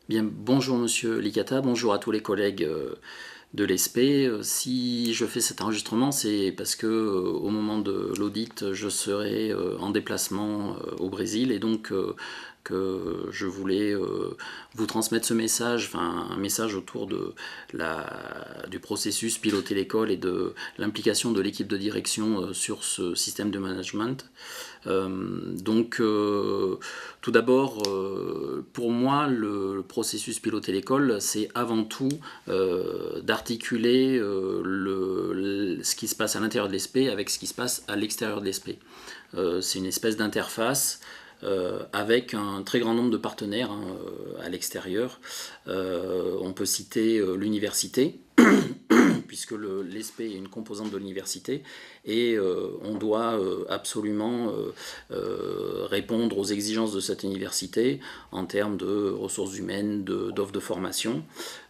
Bien, bonjour Monsieur Licata, bonjour à tous les collègues de l'ESP. Si je fais cet enregistrement, c'est parce que au moment de l'audit, je serai en déplacement au Brésil et donc que je voulais vous transmettre ce message, enfin un message autour de du processus piloter l'école et de l'implication de l'équipe de direction sur ce système de management. Tout d'abord, pour moi, le processus piloter l'école, c'est avant tout d'articuler ce qui se passe à l'intérieur de l'ESP avec ce qui se passe à l'extérieur de l'ESP. C'est une espèce d'interface avec un très grand nombre de partenaires à l'extérieur. On peut citer l'université, puisque l'ESP est une composante de l'université, et on doit absolument répondre aux exigences de cette université en termes de ressources humaines, d'offres de formation.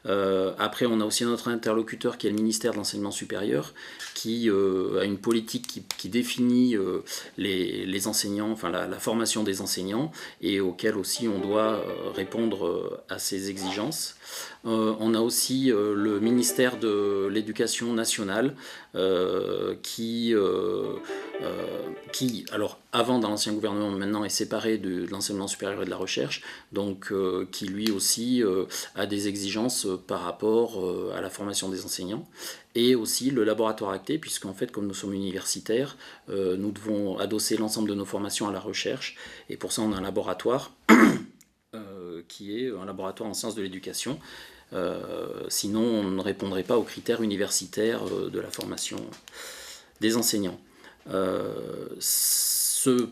Après, on a aussi notre interlocuteur qui est le ministère de l'Enseignement supérieur, qui a une politique qui définit les enseignants, enfin la formation des enseignants, et auquel aussi on doit répondre à ces exigences. On a aussi le ministère de l'Éducation nationale qui, alors avant dans l'ancien gouvernement, maintenant est séparé de l'enseignement supérieur et de la recherche, donc qui lui aussi a des exigences par rapport à la formation des enseignants. Et aussi le laboratoire acté, puisqu'en fait, comme nous sommes universitaires, nous devons adosser l'ensemble de nos formations à la recherche, et pour ça on a un laboratoire qui est un laboratoire en sciences de l'éducation. Sinon, on ne répondrait pas aux critères universitaires de la formation des enseignants. Cette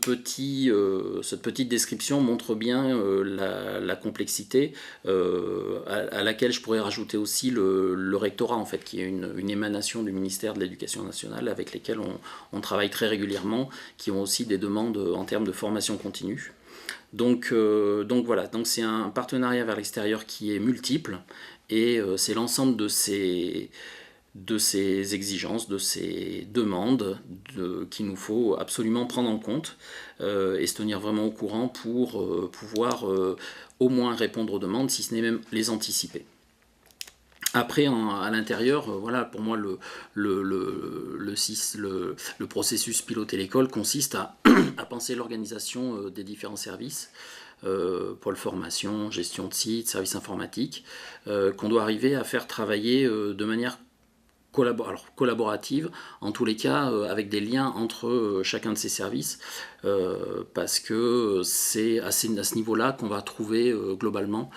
petite description montre bien la complexité à laquelle je pourrais rajouter aussi le rectorat, en fait, qui est une émanation du ministère de l'Éducation nationale avec lesquels on travaille très régulièrement, qui ont aussi des demandes en termes de formation continue. Donc voilà, donc c'est un partenariat vers l'extérieur qui est multiple et c'est l'ensemble de ces exigences, de ces demandes qu'il nous faut absolument prendre en compte et se tenir vraiment au courant pour pouvoir au moins répondre aux demandes, si ce n'est même les anticiper. Après, à l'intérieur, voilà, pour moi, le processus piloter l'école consiste à penser l'organisation des différents services, pôle formation, gestion de site, services informatiques, qu'on doit arriver à faire travailler de manière collaborative, en tous les cas avec des liens entre chacun de ces services, parce que c'est à ce niveau-là qu'on va trouver globalement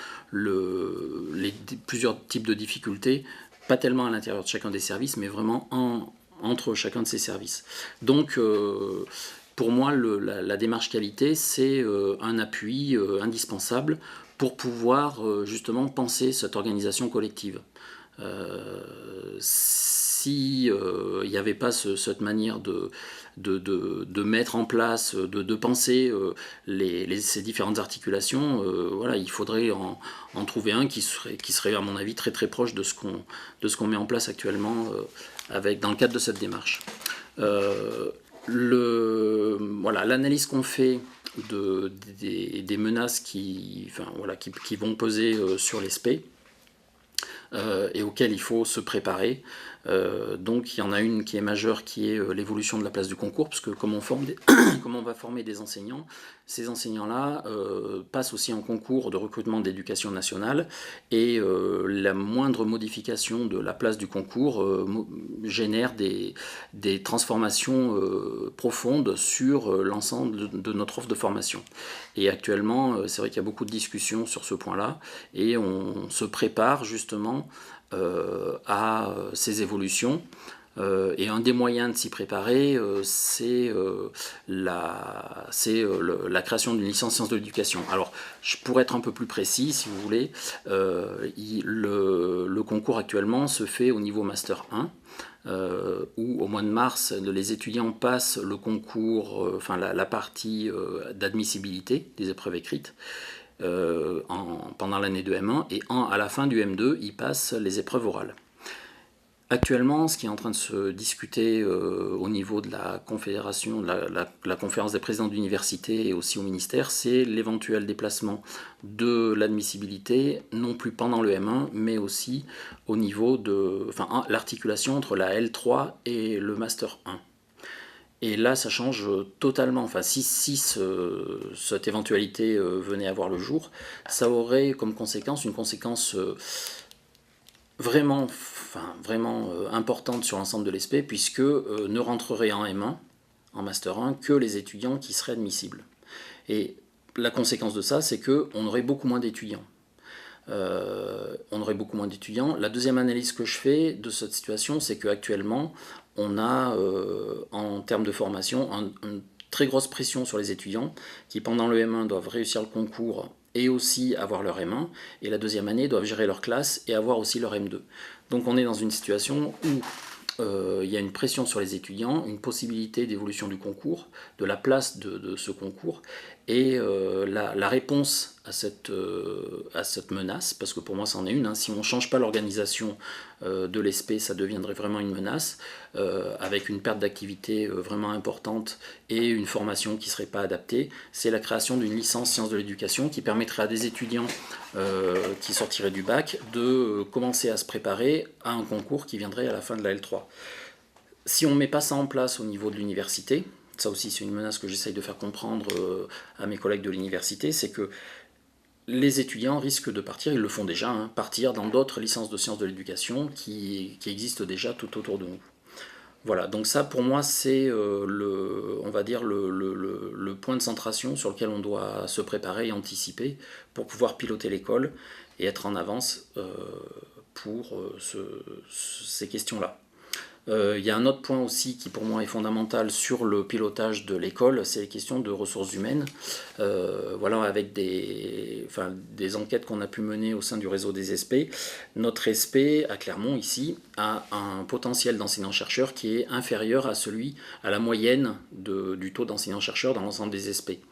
plusieurs types de difficultés, pas tellement à l'intérieur de chacun des services, mais vraiment entre chacun de ces services. Donc pour moi, la démarche qualité, c'est un appui indispensable pour pouvoir justement penser cette organisation collective. Si il n'y avait pas cette manière de mettre en place, de penser ces différentes articulations, voilà, il faudrait en trouver un qui serait à mon avis très très proche de ce qu'on met en place actuellement dans le cadre de cette démarche. Voilà, l'analyse qu'on fait des menaces qui vont peser sur l'ESP, et auquel il faut se préparer. Donc il y en a une qui est majeure, qui est l'évolution de la place du concours, parce que comme on va former des enseignants, ces enseignants-là passent aussi en concours de recrutement d'éducation nationale, et la moindre modification de la place du concours génère des transformations profondes sur l'ensemble de notre offre de formation. Et actuellement, c'est vrai qu'il y a beaucoup de discussions sur ce point-là, et on se prépare justement à ces évolutions. Et un des moyens de s'y préparer, c'est la création d'une licence sciences de l'éducation. Alors, pour être un peu plus précis, si vous voulez, le concours actuellement se fait au niveau Master 1, où au mois de mars, les étudiants passent le concours, la partie d'admissibilité des épreuves écrites, pendant l'année de M1, et à la fin du M2, ils passent les épreuves orales. Actuellement, ce qui est en train de se discuter au niveau de la confédération, la conférence des présidents d'université et aussi au ministère, c'est l'éventuel déplacement de l'admissibilité, non plus pendant le M1, mais aussi au niveau de l'articulation entre la L3 et le Master 1. Et là, ça change totalement. Enfin, si cette éventualité venait à voir le jour, ça aurait comme conséquence une conséquence vraiment importante sur l'ensemble de l'ESP, puisque ne rentreraient en M1, en Master 1, que les étudiants qui seraient admissibles. Et la conséquence de ça, c'est qu'on aurait beaucoup moins d'étudiants. La deuxième analyse que je fais de cette situation, c'est qu'actuellement, on a, en termes de formation, une très grosse pression sur les étudiants qui, pendant le M1, doivent réussir le concours et aussi avoir leur M1, et la deuxième année doivent gérer leur classe et avoir aussi leur M2. Donc on est dans une situation où il y a une pression sur les étudiants, une possibilité d'évolution du concours, de la place de ce concours, et la réponse à cette menace, parce que pour moi c'en est une, si on ne change pas l'organisation de l'ESP, ça deviendrait vraiment une menace, avec une perte d'activité vraiment importante et une formation qui ne serait pas adaptée, c'est la création d'une licence sciences de l'éducation qui permettrait à des étudiants qui sortiraient du bac de commencer à se préparer à un concours qui viendrait à la fin de la L3. Si on ne met pas ça en place au niveau de l'université, ça aussi c'est une menace que j'essaye de faire comprendre à mes collègues de l'université, c'est que les étudiants risquent de partir, ils le font déjà, partir dans d'autres licences de sciences de l'éducation qui existent déjà tout autour de nous. Voilà, donc ça pour moi c'est on va dire le point de centration sur lequel on doit se préparer et anticiper pour pouvoir piloter l'école et être en avance pour ces questions-là. Il y a un autre point aussi qui pour moi est fondamental sur le pilotage de l'école, c'est les questions de ressources humaines. Voilà, avec des enquêtes qu'on a pu mener au sein du réseau des SP, notre SP à Clermont ici a un potentiel d'enseignants-chercheurs qui est inférieur à la moyenne du taux d'enseignants-chercheurs dans l'ensemble des SP.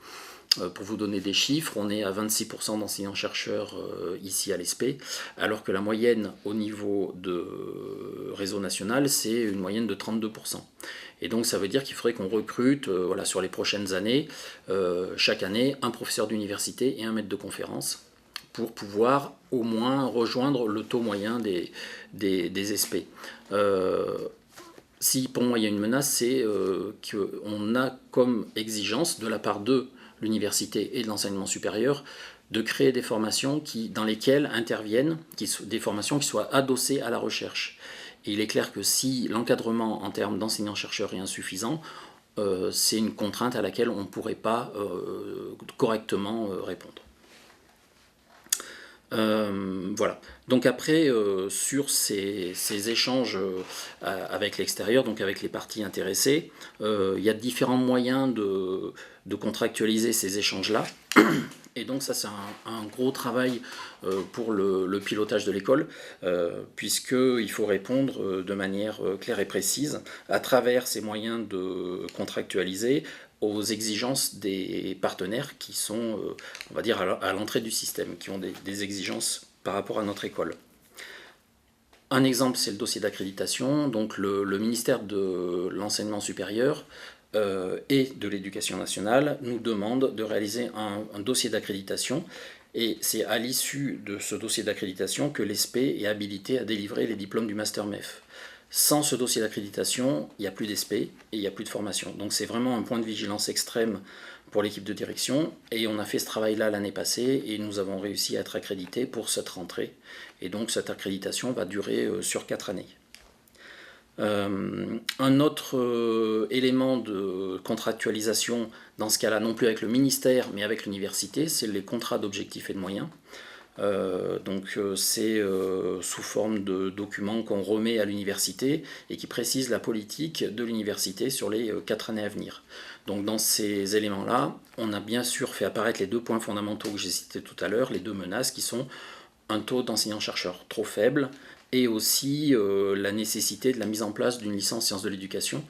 Pour vous donner des chiffres, on est à 26% d'enseignants-chercheurs ici à l'ESP, alors que la moyenne au niveau de réseau national, c'est une moyenne de 32%. Et donc ça veut dire qu'il faudrait qu'on recrute sur les prochaines années, chaque année, un professeur d'université et un maître de conférence pour pouvoir au moins rejoindre le taux moyen des SP. Si pour moi il y a une menace, c'est qu'on a comme exigence de la part de l'université et de l'enseignement supérieur de créer des formations dans lesquelles interviennent, des formations qui soient adossées à la recherche. Et il est clair que si l'encadrement en termes d'enseignants-chercheurs est insuffisant, c'est une contrainte à laquelle on ne pourrait pas correctement répondre. Voilà. Donc après, sur ces échanges avec l'extérieur, donc avec les parties intéressées, il y a différents moyens de contractualiser ces échanges-là. Et donc ça c'est un gros travail pour le pilotage de l'école, puisqu'il faut répondre de manière claire et précise à travers ces moyens de contractualiser aux exigences des partenaires qui sont, on va dire, à l'entrée du système, qui ont des exigences par rapport à notre école. Un exemple, c'est le dossier d'accréditation. Donc le ministère de l'enseignement supérieur et de l'éducation nationale nous demande de réaliser un dossier d'accréditation. Et c'est à l'issue de ce dossier d'accréditation que l'ESP est habilité à délivrer les diplômes du Master MEF. Sans ce dossier d'accréditation, il n'y a plus d'ESP et il n'y a plus de formation. Donc c'est vraiment un point de vigilance extrême pour l'équipe de direction. Et on a fait ce travail-là l'année passée et nous avons réussi à être accrédités pour cette rentrée. Et donc cette accréditation va durer sur 4 années. Un autre élément de contractualisation, dans ce cas-là, non plus avec le ministère, mais avec l'université, c'est les contrats d'objectifs et de moyens. C'est sous forme de documents qu'on remet à l'université et qui précisent la politique de l'université sur les 4 années à venir. Donc dans ces éléments-là, on a bien sûr fait apparaître les 2 points fondamentaux que j'ai cités tout à l'heure, les 2 menaces qui sont un taux d'enseignants-chercheurs trop faible et aussi la nécessité de la mise en place d'une licence sciences de l'éducation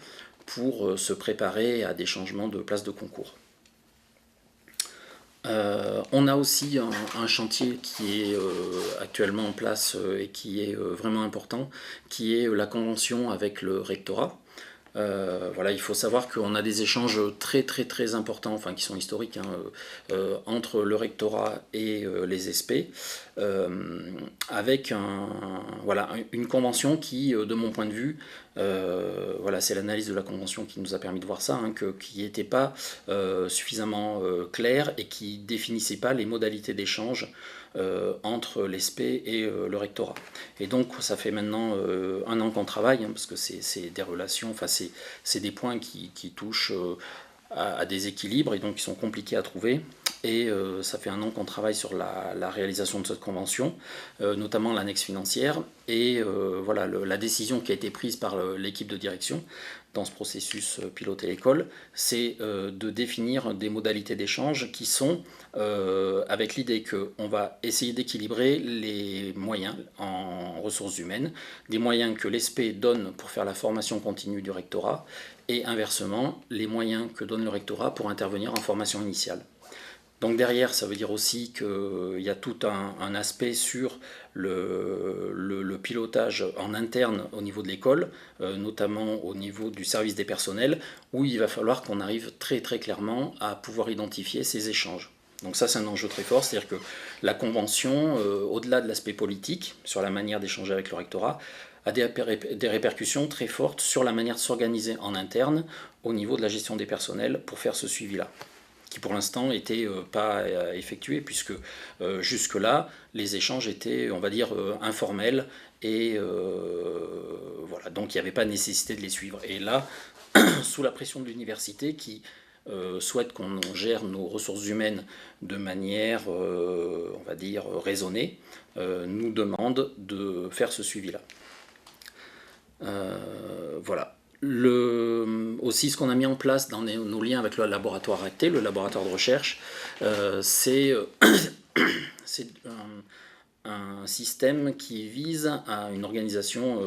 pour se préparer à des changements de place de concours. On a aussi un chantier qui est actuellement en place et qui est vraiment important, qui est la convention avec le rectorat. Voilà, il faut savoir qu'on a des échanges très très très importants, enfin qui sont historiques, hein, entre le rectorat et les SP, avec voilà, une convention qui, de mon point de vue, voilà, c'est l'analyse de la convention qui nous a permis de voir ça, hein, qui n'était pas suffisamment claire et qui définissait pas les modalités d'échange entre l'ESP et le rectorat. Et donc ça fait maintenant 1 an qu'on travaille, hein, parce que c'est des relations, enfin c'est des points qui touchent à des équilibres et donc qui sont compliqués à trouver. Et ça fait 1 an qu'on travaille sur la réalisation de cette convention, notamment l'annexe financière, et voilà, la décision qui a été prise par l'équipe de direction dans ce processus piloté l'école, c'est de définir des modalités d'échange qui sont avec l'idée qu'on va essayer d'équilibrer les moyens en ressources humaines, des moyens que l'ESP donne pour faire la formation continue du rectorat, et inversement, les moyens que donne le rectorat pour intervenir en formation initiale. Donc derrière, ça veut dire aussi qu'il y a tout un aspect sur le pilotage en interne au niveau de l'école, notamment au niveau du service des personnels, où il va falloir qu'on arrive très très clairement à pouvoir identifier ces échanges. Donc ça, c'est un enjeu très fort, c'est-à-dire que la convention, au-delà de l'aspect politique, sur la manière d'échanger avec le rectorat, a des répercussions très fortes sur la manière de s'organiser en interne au niveau de la gestion des personnels pour faire ce suivi-là, qui pour l'instant n'était pas effectué, puisque jusque-là, les échanges étaient, on va dire, informels, et voilà, donc il n'y avait pas nécessité de les suivre. Et là, sous la pression de l'université qui souhaite qu'on gère nos ressources humaines de manière, on va dire, raisonnée, nous demande de faire ce suivi-là. Voilà. Aussi, ce qu'on a mis en place dans nos liens avec le laboratoire ACT, le laboratoire de recherche, c'est un système qui vise à une organisation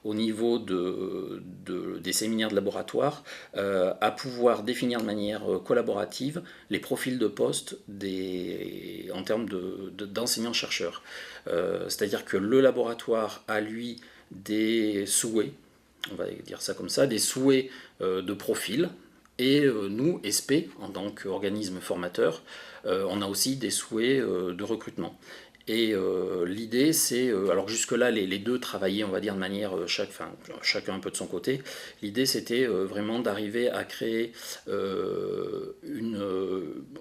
au niveau des séminaires de laboratoire, à pouvoir définir de manière collaborative les profils de poste en termes d'enseignants-chercheurs. C'est-à-dire que le laboratoire a, lui, des souhaits, on va dire ça comme ça, des souhaits de profil, et nous, SP, en tant qu'organisme formateur, on a aussi des souhaits de recrutement. Et l'idée, c'est, alors jusque-là, les deux travaillaient, on va dire, de manière, chacun un peu de son côté. L'idée, c'était vraiment d'arriver à créer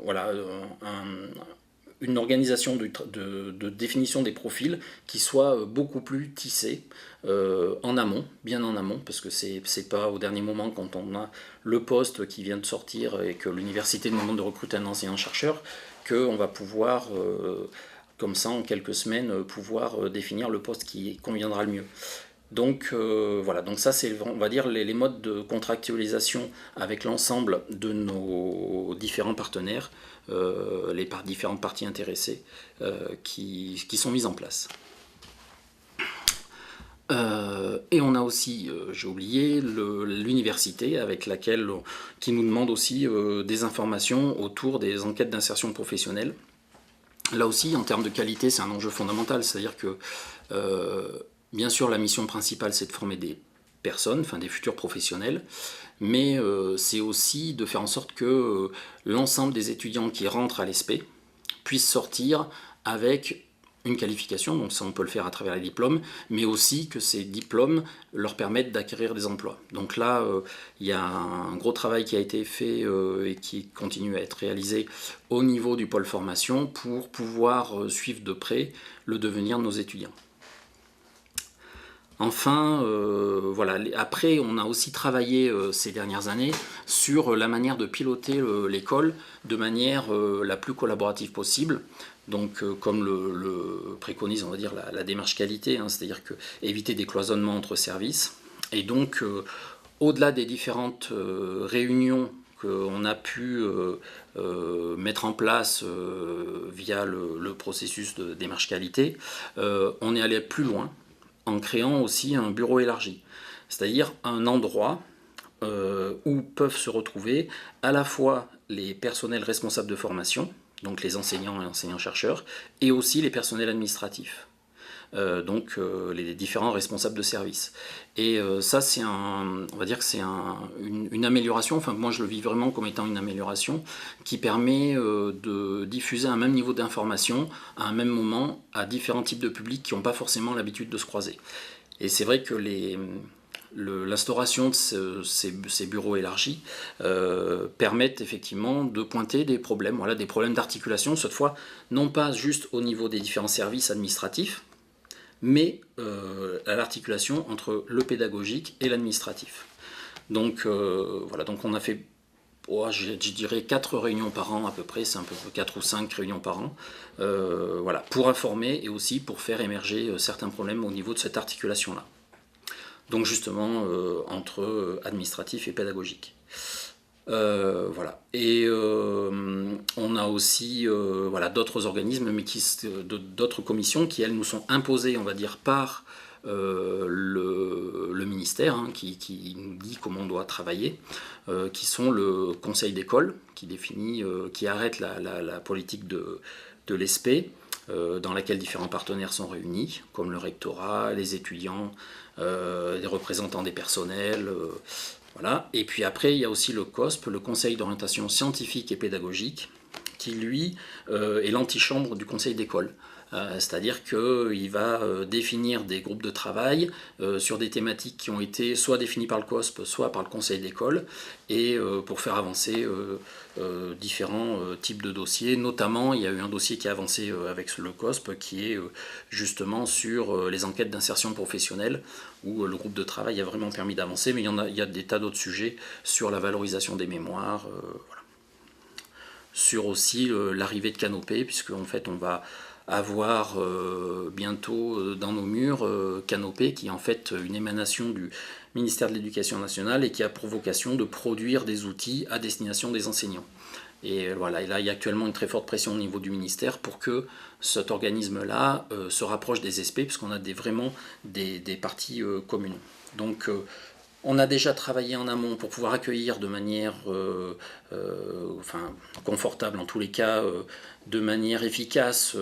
voilà, une organisation de définition des profils qui soit beaucoup plus tissée en amont, bien en amont, parce que c'est pas au dernier moment, quand on a le poste qui vient de sortir et que l'université nous demande de recruter un enseignant-chercheur, qu'on va pouvoir comme ça en quelques semaines pouvoir définir le poste qui conviendra le mieux. Donc voilà, donc ça c'est, on va dire, les modes de contractualisation avec l'ensemble de nos différents partenaires, les différentes parties intéressées qui sont mises en place. Et on a aussi, j'ai oublié, l'université qui nous demande aussi des informations autour des enquêtes d'insertion professionnelle. Là aussi, en termes de qualité, c'est un enjeu fondamental, c'est-à-dire que, bien sûr, la mission principale, c'est de former des personnes, enfin des futurs professionnels, mais c'est aussi de faire en sorte que l'ensemble des étudiants qui rentrent à l'ESP puissent sortir avec une qualification, donc ça on peut le faire à travers les diplômes, mais aussi que ces diplômes leur permettent d'acquérir des emplois. Donc là, il y a un gros travail qui a été fait et qui continue à être réalisé au niveau du pôle formation pour pouvoir suivre de près le devenir de nos étudiants. Enfin, voilà. Après, on a aussi travaillé ces dernières années sur la manière de piloter l'école de manière la plus collaborative possible. Donc, comme le préconise, on va dire, la démarche qualité, hein, c'est-à-dire que éviter des cloisonnements entre services. Et donc, au-delà des différentes réunions qu'on a pu mettre en place via le processus de démarche qualité, on est allé plus loin en créant aussi un bureau élargi, c'est-à-dire un endroit où peuvent se retrouver à la fois les personnels responsables de formation, donc les enseignants et enseignants-chercheurs, et aussi les personnels administratifs. Donc les différents responsables de service. Et ça, on va dire que c'est une amélioration, enfin moi je le vis vraiment comme étant une amélioration, qui permet de diffuser un même niveau d'information à un même moment à différents types de publics qui n'ont pas forcément l'habitude de se croiser. Et c'est vrai que l'instauration de ces bureaux élargis permettent effectivement de pointer des problèmes, voilà, des problèmes d'articulation, cette fois non pas juste au niveau des différents services administratifs, mais à l'articulation entre le pédagogique et l'administratif. Donc voilà, donc on a fait, je dirais 4 réunions par an à peu près, c'est un peu 4 ou 5 réunions par an, voilà, pour informer et aussi pour faire émerger certains problèmes au niveau de cette articulation-là. Donc justement entre administratif et pédagogique. Voilà. Et on a aussi voilà, d'autres organismes, mais d'autres commissions qui, elles, nous sont imposées, on va dire, par le ministère, hein, qui nous dit comment on doit travailler, qui sont le conseil d'école, qui définit, qui arrête la politique de l'ESP, dans laquelle différents partenaires sont réunis, comme le rectorat, les étudiants, les représentants des personnels, voilà. Et puis après, il y a aussi le COSP, le Conseil d'orientation scientifique et pédagogique, qui lui est l'antichambre du conseil d'école. C'est-à-dire qu'il va définir des groupes de travail sur des thématiques qui ont été soit définies par le COSP, soit par le conseil d'école, et pour faire avancer différents types de dossiers. Notamment, il y a eu un dossier qui a avancé avec le COSP, qui est justement sur les enquêtes d'insertion professionnelle, où le groupe de travail a vraiment permis d'avancer, mais il y a des tas d'autres sujets sur la valorisation des mémoires, voilà. Sur aussi l'arrivée de Canopé, puisque en fait on va avoir bientôt dans nos murs Canopé, qui est en fait une émanation du ministère de l'Éducation nationale et qui a pour vocation de produire des outils à destination des enseignants. Et voilà, et là il y a actuellement une très forte pression au niveau du ministère pour que cet organisme-là se rapproche des SP, puisqu'on a vraiment des parties communes. Donc on a déjà travaillé en amont pour pouvoir accueillir de manière confortable, en tous les cas, de manière efficace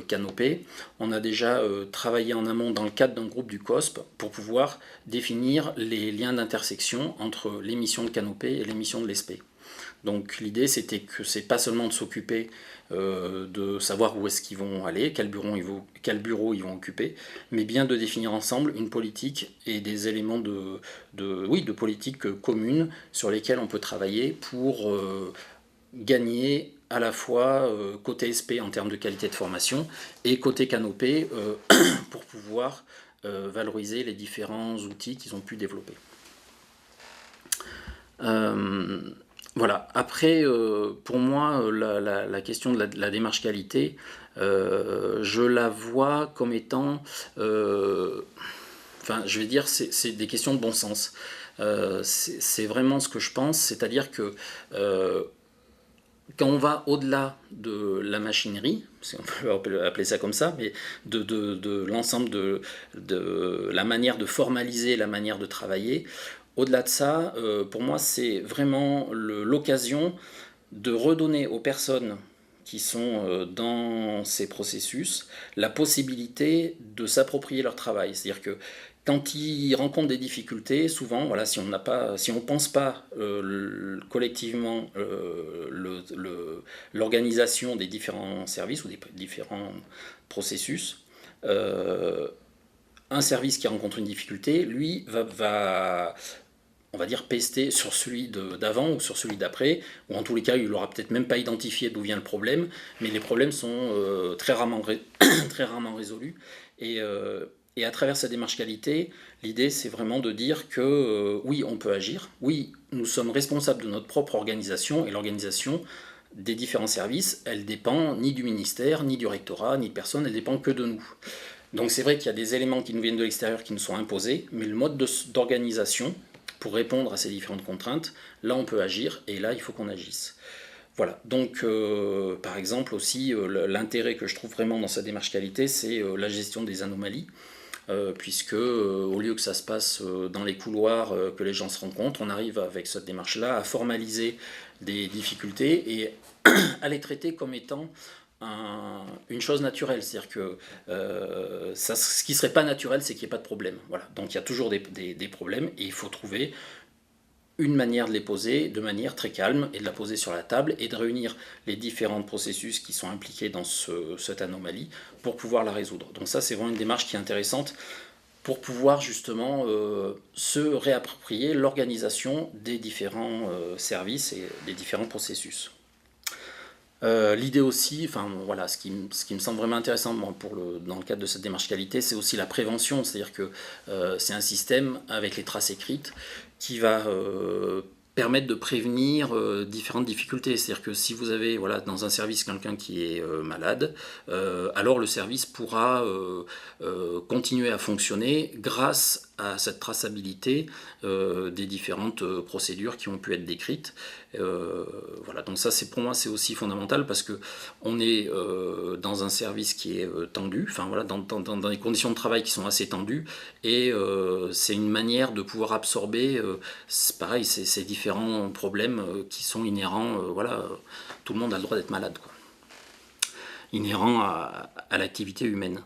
Canopé. On a déjà travaillé en amont dans le cadre d'un groupe du COSP pour pouvoir définir les liens d'intersection entre les missions de Canopé et les missions de l'ESP. Donc l'idée c'était que c'est pas seulement de s'occuper de savoir où est-ce qu'ils vont aller, quel bureau ils vont occuper, mais bien de définir ensemble une politique et des éléments de politique commune sur lesquels on peut travailler pour gagner à la fois côté SP en termes de qualité de formation et côté Canopé pour pouvoir valoriser les différents outils qu'ils ont pu développer. Voilà. Après, pour moi, la question de la démarche qualité, je la vois comme étant, je vais dire, c'est des questions de bon sens. C'est vraiment ce que je pense, c'est-à-dire que quand on va au-delà de la machinerie, si on peut appeler ça comme ça, mais de l'ensemble de la manière de formaliser, la manière de travailler, au-delà de ça, pour moi, c'est vraiment l'occasion de redonner aux personnes qui sont dans ces processus la possibilité de s'approprier leur travail. C'est-à-dire que quand ils rencontrent des difficultés, souvent, voilà, si on ne pense pas collectivement l'organisation des différents services ou des différents processus, un service qui rencontre une difficulté, lui, va on va dire, pester sur celui d'avant ou sur celui d'après, ou en tous les cas, il n'aura peut-être même pas identifié d'où vient le problème, mais les problèmes sont très rarement résolus. Et à travers cette démarche qualité, l'idée, c'est vraiment de dire que oui, on peut agir, oui, nous sommes responsables de notre propre organisation, et l'organisation des différents services, elle dépend ni du ministère, ni du rectorat, ni de personne, elle dépend que de nous. Donc c'est vrai qu'il y a des éléments qui nous viennent de l'extérieur qui nous sont imposés, mais le mode d'organisation, pour répondre à ces différentes contraintes, là on peut agir et là il faut qu'on agisse. Voilà, donc par exemple aussi l'intérêt que je trouve vraiment dans cette démarche qualité, c'est la gestion des anomalies, puisque au lieu que ça se passe dans les couloirs, que les gens se rencontrent, on arrive avec cette démarche-là à formaliser des difficultés et à les traiter comme étant une chose naturelle, c'est-à-dire que ce qui serait pas naturel, c'est qu'il n'y ait pas de problème. Voilà. Donc il y a toujours des problèmes et il faut trouver une manière de les poser de manière très calme et de la poser sur la table et de réunir les différents processus qui sont impliqués dans cette anomalie pour pouvoir la résoudre. Donc ça, c'est vraiment une démarche qui est intéressante pour pouvoir justement se réapproprier l'organisation des différents services et des différents processus. L'idée aussi, enfin voilà, ce qui me semble vraiment intéressant dans le cadre de cette démarche qualité, c'est aussi la prévention, c'est-à-dire que c'est un système avec les traces écrites qui va permettre de prévenir différentes difficultés. C'est-à-dire que si vous avez dans un service quelqu'un qui est malade, alors le service pourra continuer à fonctionner grâce à cette traçabilité des différentes procédures qui ont pu être décrites. Donc ça, pour moi, c'est aussi fondamental parce que on est dans un service qui est tendu, dans des conditions de travail qui sont assez tendues, et c'est une manière de pouvoir absorber, pareil, ces différents problèmes qui sont inhérents. Tout le monde a le droit d'être malade, quoi. Inhérents à l'activité humaine.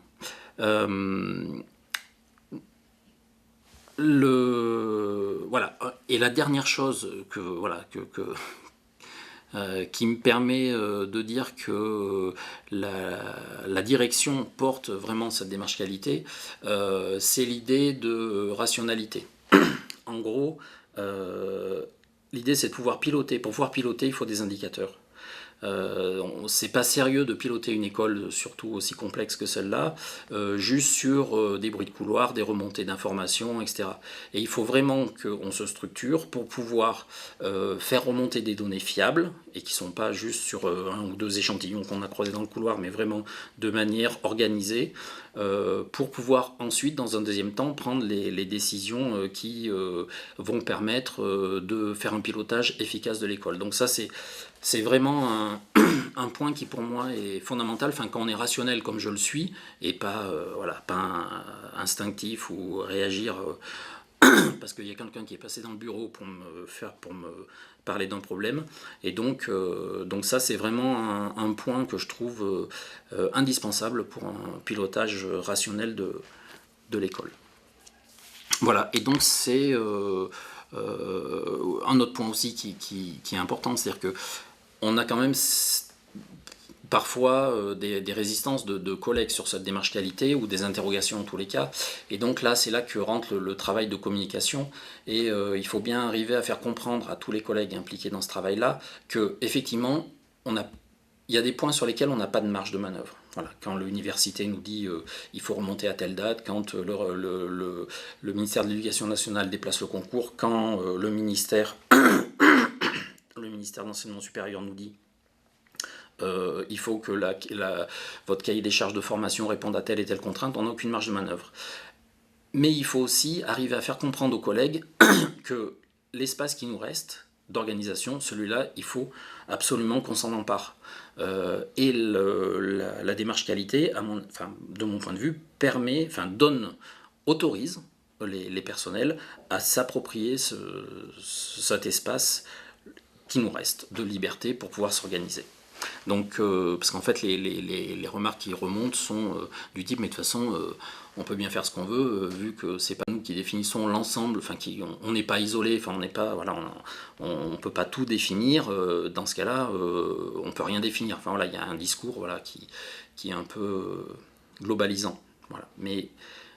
Et la dernière chose qui me permet de dire que la direction porte vraiment cette démarche qualité, c'est l'idée de rationalité. En gros, l'idée c'est de pouvoir piloter. Pour pouvoir piloter, il faut des indicateurs. C'est pas sérieux de piloter une école, surtout aussi complexe que celle-là, juste sur des bruits de couloir, des remontées d'informations, etc. Et il faut vraiment qu'on se structure pour pouvoir faire remonter des données fiables, et qui ne sont pas juste sur un ou deux échantillons qu'on a croisés dans le couloir, mais vraiment de manière organisée, pour pouvoir ensuite, dans un deuxième temps, prendre les décisions qui vont permettre de faire un pilotage efficace de l'école. Donc ça, c'est vraiment un point qui pour moi est fondamental, quand on est rationnel comme je le suis, et pas instinctif ou réagir parce qu'il y a quelqu'un qui est passé dans le bureau pour me parler d'un problème. Et donc ça, c'est vraiment un point que je trouve indispensable pour un pilotage rationnel de l'école. Voilà, et donc c'est un autre point aussi qui est important, c'est-à-dire que on a quand même parfois des résistances de collègues sur cette démarche qualité, ou des interrogations en tous les cas, et donc là c'est là que rentre le travail de communication, et il faut bien arriver à faire comprendre à tous les collègues impliqués dans ce travail-là que effectivement il y a des points sur lesquels on n'a pas de marge de manœuvre. Voilà, quand l'université nous dit il faut remonter à telle date, quand le ministère de l'Éducation nationale déplace le concours, quand le ministère de l'Enseignement supérieur nous dit il faut que votre cahier des charges de formation réponde à telle et telle contrainte, on n'a aucune marge de manœuvre. Mais il faut aussi arriver à faire comprendre aux collègues que l'espace qui nous reste d'organisation, celui-là, il faut absolument qu'on s'en empare. Et la démarche qualité, de mon point de vue, autorise les personnels à s'approprier cet espace qui nous reste de liberté pour pouvoir s'organiser. Donc, parce qu'en fait, les remarques qui remontent sont du type, mais de toute façon, on peut bien faire ce qu'on veut, vu que c'est pas nous qui définissons l'ensemble, on n'est pas isolé, on n'est pas, on peut pas tout définir. Dans ce cas-là, on peut rien définir. Il y a un discours, qui est un peu globalisant. Voilà. Mais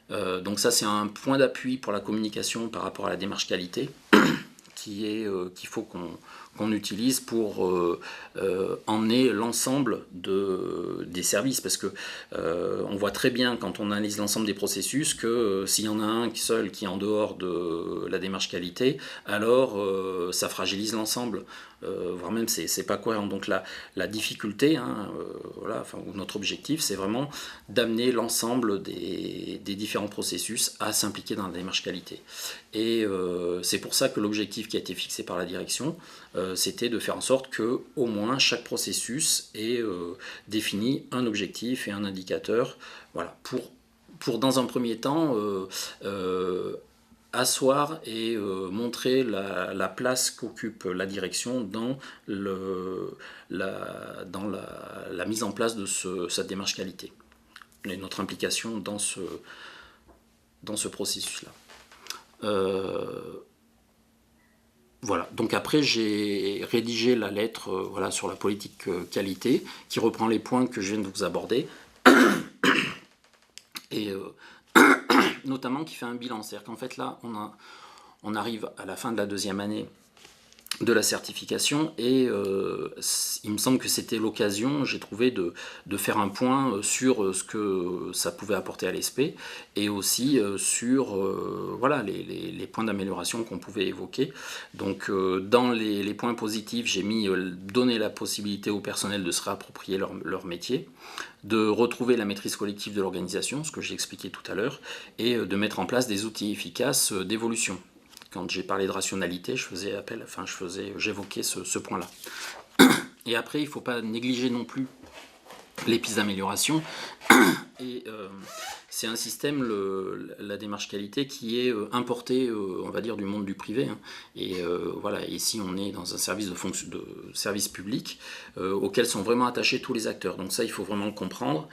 donc ça, c'est un point d'appui pour la communication par rapport à la démarche qualité, qu'il faut qu'on utilise pour emmener l'ensemble des services, parce que on voit très bien quand on analyse l'ensemble des processus que s'il y en a un seul qui est en dehors de la démarche qualité, alors ça fragilise l'ensemble, voire même c'est pas cohérent. Donc la difficulté, ou notre objectif, c'est vraiment d'amener l'ensemble des différents processus à s'impliquer dans la démarche qualité. Et c'est pour ça que l'objectif qui a été fixé par la direction, c'était de faire en sorte que au moins chaque processus ait défini un objectif et un indicateur, pour dans un premier temps asseoir et montrer la place qu'occupe la direction dans la mise en place de cette démarche qualité et notre implication dans ce processus-là. Voilà, donc après j'ai rédigé la lettre voilà, sur la politique qualité qui reprend les points que je viens de vous aborder et notamment qui fait un bilan. C'est-à-dire qu'en fait là on arrive à la fin de la 2e année de la certification et il me semble que c'était l'occasion, j'ai trouvé, de faire un point sur ce que ça pouvait apporter à l'ESP et aussi sur voilà, les points d'amélioration qu'on pouvait évoquer. Donc dans les points positifs, j'ai mis donner la possibilité au personnel de se réapproprier leur métier, de retrouver la maîtrise collective de l'organisation, ce que j'ai expliqué tout à l'heure, et de mettre en place des outils efficaces d'évolution. Quand j'ai parlé de rationalité, j'évoquais ce point-là. Et après, il ne faut pas négliger non plus les pistes d'amélioration. Et c'est un système, la démarche qualité, qui est importé, on va dire, du monde du privé. Hein. Et voilà, ici on est dans un service de service public auquel sont vraiment attachés tous les acteurs. Donc ça, il faut vraiment le comprendre.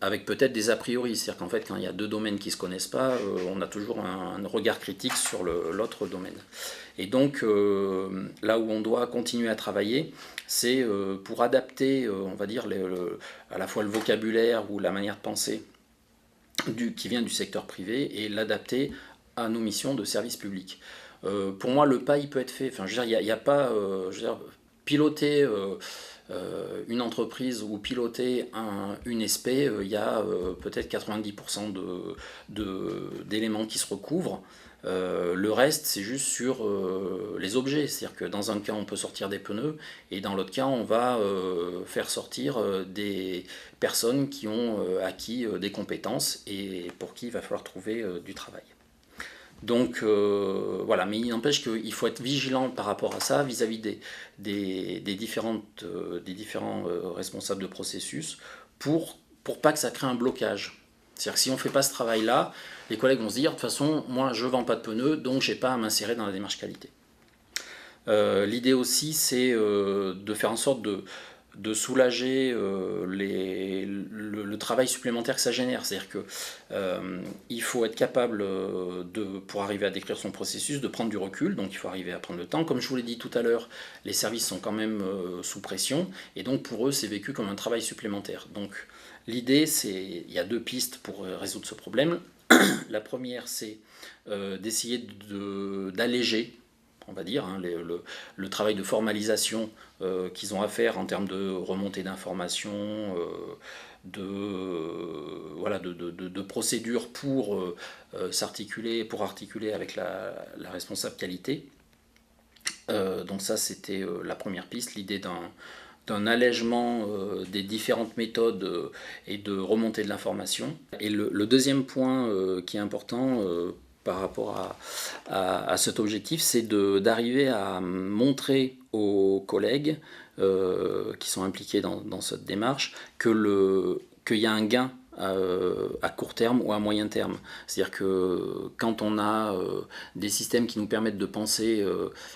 Avec peut-être des a priori, c'est-à-dire qu'en fait quand il y a 2 domaines qui ne se connaissent pas, on a toujours un regard critique sur l'autre domaine. Et donc là où on doit continuer à travailler, c'est pour adapter, on va dire, à la fois le vocabulaire ou la manière de penser qui vient du secteur privé et l'adapter à nos missions de service public. Pour moi, le pas il peut être fait, enfin, je veux dire, il n'y a pas, je veux dire, piloter une entreprise ou piloter une SP, il y a peut-être 90% d'éléments qui se recouvrent. Le reste, c'est juste sur les objets. C'est-à-dire que dans un cas, on peut sortir des pneus, et dans l'autre cas, on va faire sortir des personnes qui ont acquis des compétences et pour qui il va falloir trouver du travail. Donc voilà, mais il n'empêche qu'il faut être vigilant par rapport à ça vis-à-vis des différents responsables de processus pour pas que ça crée un blocage. C'est-à-dire que si on ne fait pas ce travail-là, les collègues vont se dire, de toute façon, moi je ne vends pas de pneus, donc je n'ai pas à m'insérer dans la démarche qualité. L'idée aussi, c'est de faire en sorte de soulager le travail supplémentaire que ça génère. C'est-à-dire qu'il faut être capable, pour arriver à décrire son processus, de prendre du recul, donc il faut arriver à prendre le temps. Comme je vous l'ai dit tout à l'heure, les services sont quand même sous pression, et donc pour eux, c'est vécu comme un travail supplémentaire. Donc l'idée, il y a 2 pistes pour résoudre ce problème. La première, c'est d'essayer d'alléger, on va dire, hein, le travail de formalisation qu'ils ont à faire en termes de remontée d'informations, de procédures pour articuler avec la responsable qualité. Donc ça, c'était la première piste, l'idée d'un allègement des différentes méthodes et de remontée de l'information. Et le deuxième point qui est important par rapport à cet objectif, c'est d'arriver à montrer aux collègues qui sont impliqués dans cette démarche qu'il y a un gain à court terme ou à moyen terme. C'est-à-dire que quand on a des systèmes qui nous permettent de penser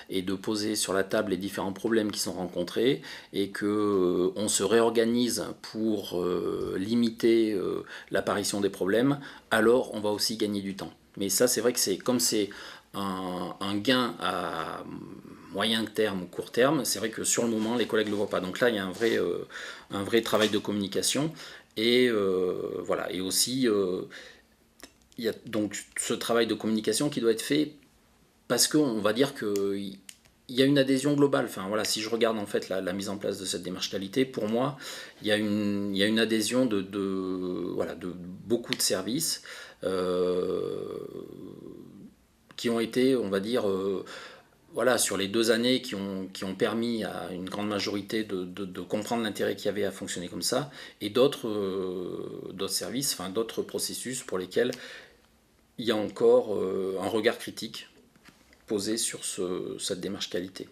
et de poser sur la table les différents problèmes qui sont rencontrés et qu'on se réorganise pour limiter l'apparition des problèmes, alors on va aussi gagner du temps. Mais ça, c'est vrai que comme c'est un gain à moyen terme ou court terme, c'est vrai que sur le moment, les collègues ne le voient pas. Donc là, il y a un vrai travail de communication. Et voilà. Et aussi, il y a donc ce travail de communication qui doit être fait parce qu'on va dire qu'il y a une adhésion globale. Enfin, voilà, si je regarde en fait la mise en place de cette démarche qualité, pour moi, il y a une adhésion de beaucoup de services qui ont été, on va dire, sur les 2 années qui ont permis à une grande majorité de comprendre l'intérêt qu'il y avait à fonctionner comme ça, et d'autres services, enfin d'autres processus pour lesquels il y a encore un regard critique posé sur cette démarche qualité.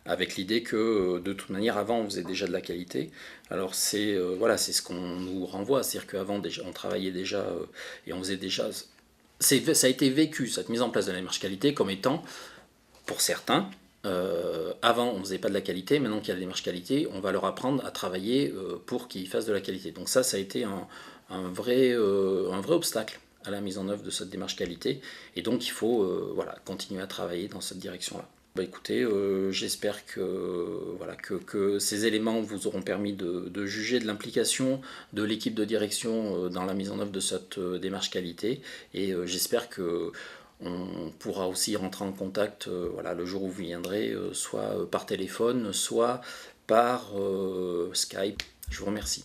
Avec l'idée que de toute manière avant on faisait déjà de la qualité, alors c'est ce qu'on nous renvoie, c'est-à-dire qu'avant déjà on travaillait déjà et on faisait déjà ça a été vécu, cette mise en place de la démarche qualité, comme étant, pour certains, avant on ne faisait pas de la qualité, maintenant qu'il y a la démarche qualité, on va leur apprendre à travailler pour qu'ils fassent de la qualité. Donc ça a été un vrai obstacle à la mise en œuvre de cette démarche qualité, et donc il faut voilà, continuer à travailler dans cette direction-là. Bah écoutez, j'espère que ces éléments vous auront permis de juger de l'implication de l'équipe de direction dans la mise en œuvre de cette démarche qualité, et j'espère que on pourra aussi rentrer en contact voilà, le jour où vous viendrez, soit par téléphone, soit par Skype. Je vous remercie.